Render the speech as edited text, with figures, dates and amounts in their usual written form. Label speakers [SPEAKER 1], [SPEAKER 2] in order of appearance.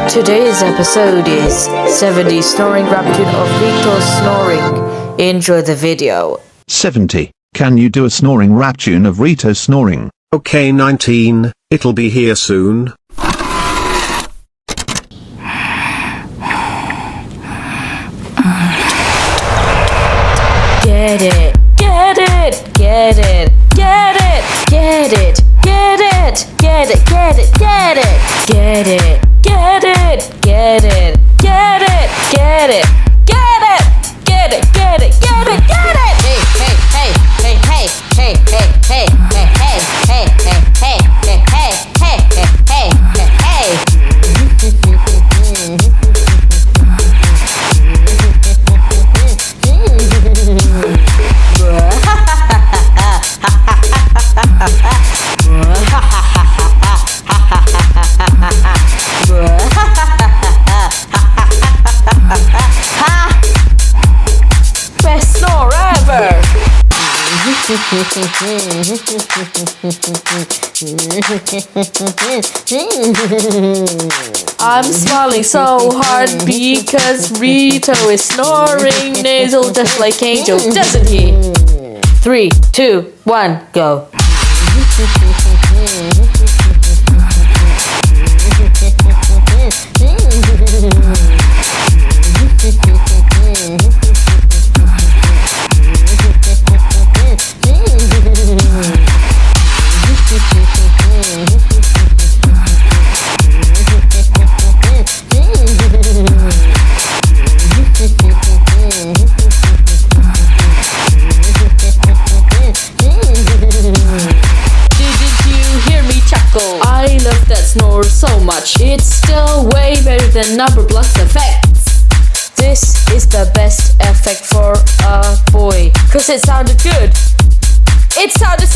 [SPEAKER 1] Today's episode is 70's snoring raptune of Rito snoring. Enjoy the video.
[SPEAKER 2] 70. Can you do a snoring raptune of Rito snoring?
[SPEAKER 3] Okay 19, it'll be here soon.
[SPEAKER 1] Get it, get it, get it, get it, get it, get it, get it, get it, get it, get it, get it, get it, get it, get it, get it, get it, get it, get it, get it. Hey, hey, hey, hey, hey, hey, hey, hey, hey, hey, hey, hey, hey, hey, hey, hey, Best snore ever! I'm smiling so hard because Rito is snoring nasal just like Angel, doesn't he? 3, 2, 1, go. I love that snore so much. It's still way better than number blocks effects. This is the best effect for a boy, cause it sounded good. It sounded